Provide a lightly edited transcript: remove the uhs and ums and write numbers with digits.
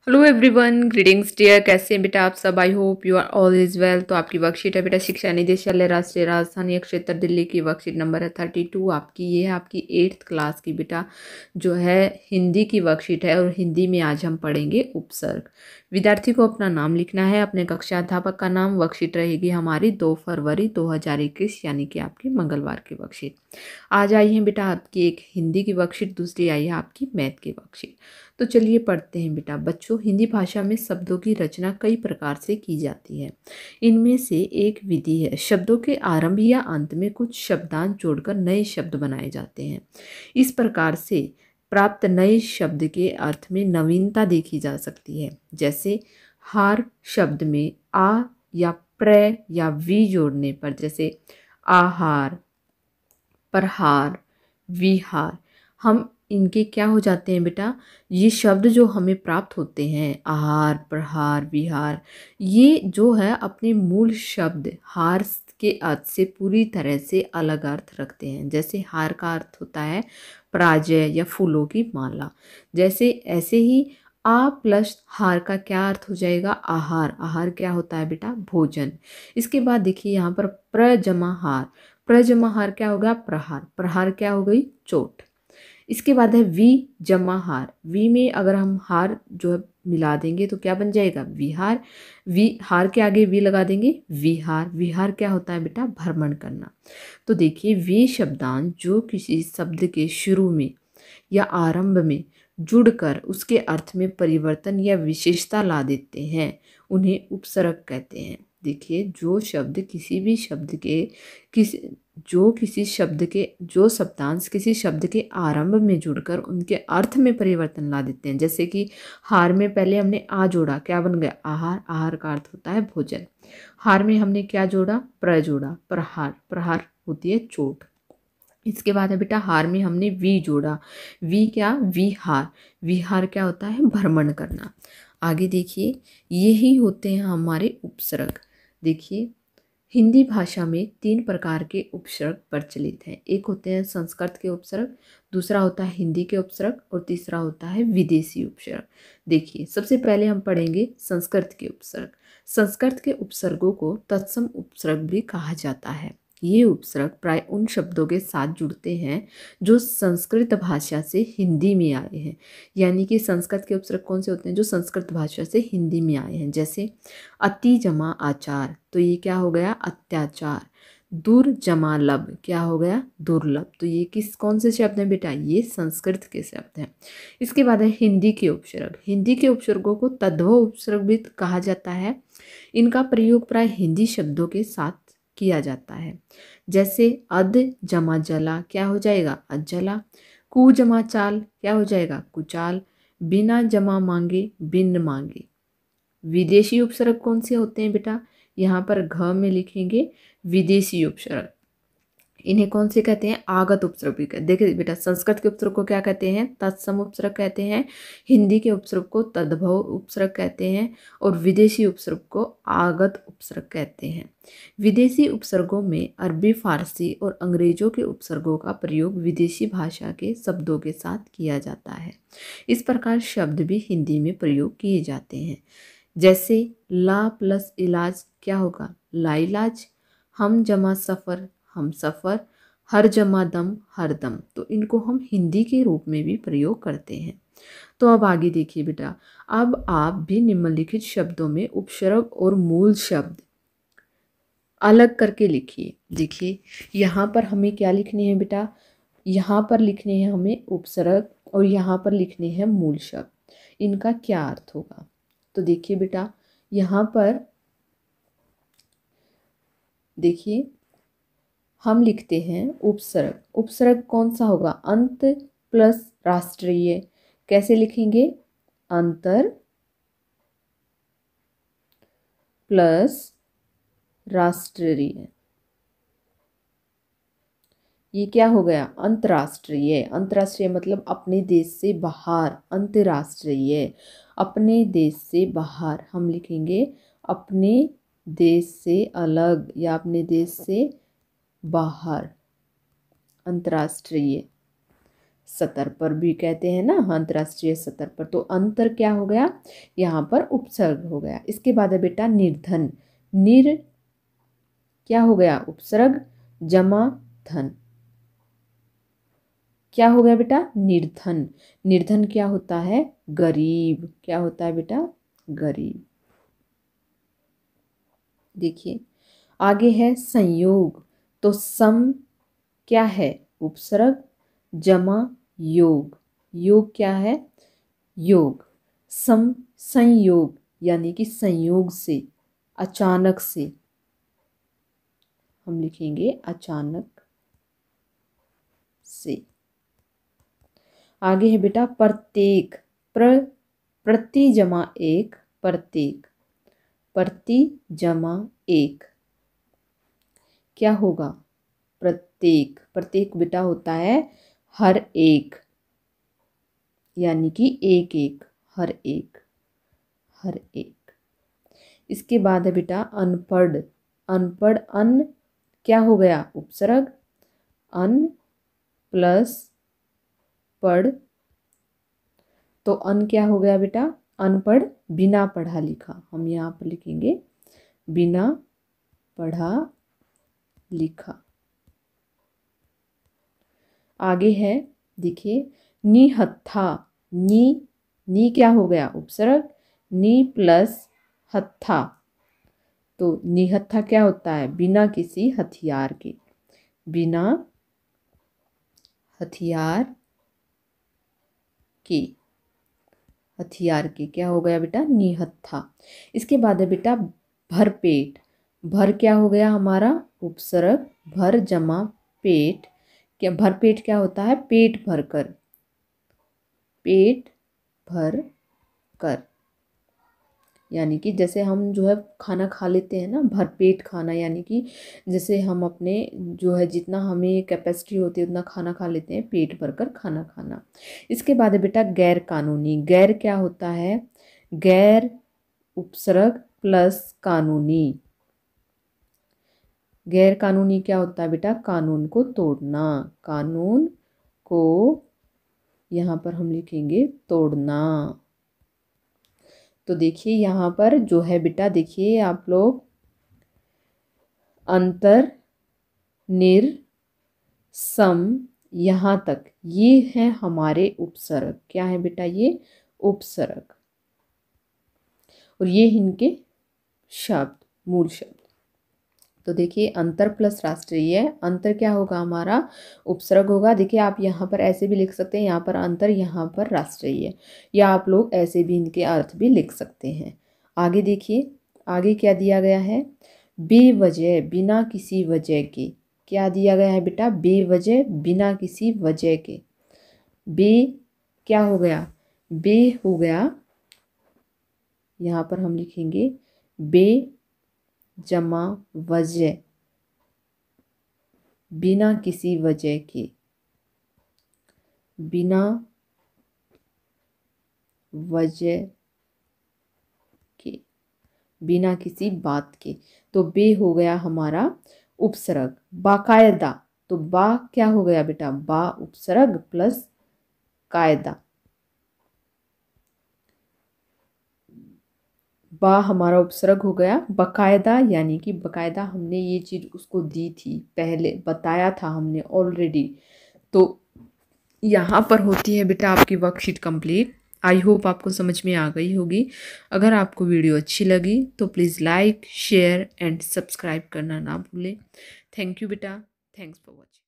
Hello everyone, greetings dear. कैसे हैं बेटा आप सब? I hope you are all is well. तो आपकी वर्कशीट है बेटा शिक्षा निदेशालय राष्ट्रीय राजधानी क्षेत्र दिल्ली की। वर्कशीट नंबर है 32 आपकी। ये है आपकी 8th क्लास की बेटा जो है हिंदी की वर्कशीट है। और हिंदी में आज हम पढ़ेंगे उपसर्ग। विद्यार्थी को अपना नाम लिखना है, अपने कक्षा अध्यापक का नाम। वर्कशीट रहेगी हमारी 2 फरवरी 2021 यानी कि आपकी मंगलवार की वर्कशीट। आज आई है बेटा आपकी एक हिंदी की वर्कशीट, दूसरी आई है आपकी मैथ की वर्कशीट। तो चलिए पढ़ते हैं बेटा। बच्चों, हिंदी भाषा में शब्दों की रचना कई प्रकार से की जाती है। इनमें से एक विधि है शब्दों के आरंभ या अंत में कुछ शब्दांश जोड़कर नए शब्द बनाए जाते हैं। इस प्रकार से प्राप्त नए शब्द के अर्थ में नवीनता देखी जा सकती है। जैसे हार शब्द में आ या प्र या वी जोड़ने पर, जैसे आहार, प्रहार, विहार, हम इनके क्या हो जाते हैं बेटा, ये शब्द जो हमें प्राप्त होते हैं आहार, प्रहार, विहार, ये जो है अपने मूल शब्द हार के अर्थ से पूरी तरह से अलग अर्थ रखते हैं। जैसे हार का अर्थ होता है पराजय या फूलों की माला। जैसे ऐसे ही आ प्लस हार का क्या अर्थ हो जाएगा? आहार। आहार क्या होता है बेटा? भोजन। इसके बाद देखिए यहाँ पर प्र जमा हार। प्र जमा हार क्या होगा? प्रहार। प्रहार क्या हो गई? चोट। इसके बाद है वी जमा हार। वी में अगर हम हार जो है मिला देंगे तो क्या बन जाएगा? विहार। वी हार के आगे वी लगा देंगे, विहार। विहार क्या होता है बेटा? भ्रमण करना। तो देखिए वे शब्दांश जो किसी शब्द के शुरू में या आरंभ में जुड़कर उसके अर्थ में परिवर्तन या विशेषता ला देते हैं उन्हें उपसर्ग कहते हैं। देखिए जो शब्द किसी भी शब्द के किसी शब्द के जो शब्दांश किसी शब्द के आरंभ में जुड़कर उनके अर्थ में परिवर्तन ला देते हैं। जैसे कि हार में पहले हमने आ जोड़ा, क्या बन गया? आहार। आहार का अर्थ होता है भोजन। हार में हमने क्या जोड़ा? प्र जोड़ा, प्रहार। प्रहार होती है चोट। इसके बाद है बेटा हार में हमने वी जोड़ा। वी क्या? विहार। विहार क्या होता है? भ्रमण करना। आगे देखिए यही होते हैं हमारे उपसर्ग। देखिए हिंदी भाषा में 3 प्रकार के उपसर्ग प्रचलित हैं। एक होते हैं संस्कृत के उपसर्ग, दूसरा होता है हिंदी के उपसर्ग और तीसरा होता है विदेशी उपसर्ग। देखिए सबसे पहले हम पढ़ेंगे संस्कृत के उपसर्ग। संस्कृत के उपसर्गों को तत्सम उपसर्ग भी कहा जाता है। ये उपसर्ग प्राय उन शब्दों के साथ जुड़ते हैं जो संस्कृत भाषा से हिंदी में आए हैं। यानी कि संस्कृत के उपसर्ग कौन से होते हैं? जो संस्कृत भाषा से हिंदी में आए हैं। जैसे अति जमा आचार, तो ये क्या हो गया? अत्याचार। दुर जमा लब, क्या हो गया? दुर्लभ। तो ये कौन से शब्द हैं बेटा? ये संस्कृत के शब्द हैं। इसके बाद है हिंदी के उपसर्ग। हिंदी के उपसर्गों को तद्भव उपसर्ग भी कहा जाता है। इनका प्रयोग प्राय हिंदी शब्दों के साथ किया जाता है। जैसे अध जमा जला, क्या हो जाएगा? अजला। कु जमा चाल, क्या हो जाएगा? कुचाल। बिना जमा मांगे, बिन मांगे। विदेशी उपसर्ग कौन से होते हैं बेटा? यहाँ पर घ में लिखेंगे विदेशी उपसर्ग। इन्हें कौन से कहते हैं? आगत उपसर्ग भी कहते हैं। देखिए बेटा संस्कृत के उपसर्ग को क्या कहते हैं? तत्सम उपसर्ग कहते हैं। हिंदी के उपसर्ग को तद्भव उपसर्ग कहते हैं और विदेशी उपसर्ग को आगत उपसर्ग कहते हैं। विदेशी उपसर्गों में अरबी, फारसी और अंग्रेजों के उपसर्गों का प्रयोग विदेशी भाषा के शब्दों के साथ किया जाता है। इस प्रकार शब्द भी हिंदी में प्रयोग किए जाते हैं। जैसे ला प्लस इलाज, क्या होगा? लाइलाज। हम जमा सफ़र, हम सफ़र। हर जमा दम, हर दम। तो इनको हम हिंदी के रूप में भी प्रयोग करते हैं। तो अब आगे देखिए बेटा, अब आप भी निम्नलिखित शब्दों में उपसर्ग और मूल शब्द अलग करके लिखिए। देखिए यहाँ पर हमें क्या लिखने हैं बेटा? यहाँ पर लिखने हैं हमें उपसर्ग और यहाँ पर लिखने हैं मूल शब्द। इनका क्या अर्थ होगा? तो देखिए बेटा यहाँ पर देखिए हम लिखते हैं उपसर्ग। उपसर्ग कौन सा होगा? अंत प्लस राष्ट्रीय। कैसे लिखेंगे? अंतर प्लस राष्ट्रीय। ये क्या हो गया? अंतर्राष्ट्रीय। अंतर्राष्ट्रीय मतलब अपने देश से बाहर। अंतर्राष्ट्रीय अपने देश से बाहर। हम लिखेंगे अपने देश से अलग या अपने देश से बाहर। अंतर्राष्ट्रीय। सतर पर भी कहते हैं ना, अंतर्राष्ट्रीय सतर पर। तो अंतर क्या हो गया, यहाँ पर उपसर्ग हो गया। इसके बाद है बेटा निर्धन। निर क्या हो गया, उपसर्ग जमा धन, क्या हो गया बेटा, निर्धन। निर्धन क्या होता है, गरीब। क्या होता है बेटा, गरीब। देखिए आगे है संयोग। तो सम क्या है, उपसर्ग जमा योग। योग क्या है, योग। सम संयोग यानी कि संयोग से, अचानक से, हम लिखेंगे अचानक से। आगे है बेटा प्रत्येक। प्रति जमा एक, प्रत्येक। प्रति जमा एक क्या होगा, प्रत्येक। प्रत्येक बेटा होता है हर एक, यानी कि एक एक, हर एक, हर एक। इसके बाद है बेटा अनपढ़। अनपढ़, अन क्या हो गया, उपसर्ग, अन प्लस पढ़। तो अन क्या हो गया बेटा, अनपढ़, बिना पढ़ा लिखा। हम यहाँ पर लिखेंगे बिना पढ़ा लिखा। आगे है देखिए निहत्था। नी क्या हो गया, उपसर्ग, नी प्लस हत्था। तो निहत्था क्या होता है, बिना किसी हथियार के। बिना हथियार के, हथियार के क्या हो गया बेटा, निहत्था। इसके बाद है बेटा भरपेट। भर क्या हो गया हमारा, उपसर्ग, भर जमा पेट। क्या भरपेट क्या होता है, पेट भर कर, पेट भर कर। यानी कि जैसे हम जो है खाना खा लेते हैं ना, भरपेट खाना, यानी कि जैसे हम अपने जो है जितना हमें कैपेसिटी होती है उतना खाना खा लेते हैं, पेट भर कर खाना खाना। इसके बाद है बेटा गैर कानूनी। गैर क्या होता है, गैर उपसर्ग प्लस कानूनी। गैर कानूनी क्या होता है बेटा, कानून को तोड़ना। कानून को यहाँ पर हम लिखेंगे तोड़ना। तो देखिए यहाँ पर जो है बेटा, देखिए आप लोग अंतर, निर, सम, यहाँ तक ये हैं हमारे उपसर्ग। क्या है बेटा, ये उपसर्ग, और ये इनके शब्द, मूल शब्द। तो देखिए अंतर प्लस राष्ट्रीय, अंतर क्या होगा हमारा, उपसर्ग होगा। देखिए आप यहाँ पर ऐसे भी लिख सकते हैं, यहाँ पर अंतर, यहाँ पर राष्ट्रीय, या आप लोग ऐसे भी इनके अर्थ भी लिख सकते हैं। आगे देखिए, आगे क्या दिया गया है, बेवजह, बिना किसी वजह के। क्या दिया गया है बेटा, बेवजह, बिना किसी वजह के। बे क्या हो गया, बे हो गया, यहाँ पर हम लिखेंगे बे जमा वजह, बिना किसी वजह के, बिना वजह के, बिना किसी बात के। तो बे हो गया हमारा उपसर्ग। बाकायदा, तो बा क्या हो गया बेटा, बा उपसर्ग प्लस कायदा। बा हमारा उपसर्ग हो गया, बकायदा, यानी कि बकायदा हमने ये चीज़ उसको दी थी, पहले बताया था हमने ऑलरेडी। तो यहाँ पर होती है बेटा आपकी वर्कशीट कंप्लीट। आई होप आपको समझ में आ गई होगी। अगर आपको वीडियो अच्छी लगी तो please like, share and subscribe करना ना भूलें। थैंक यू बेटा, थैंक्स फॉर वॉचिंग।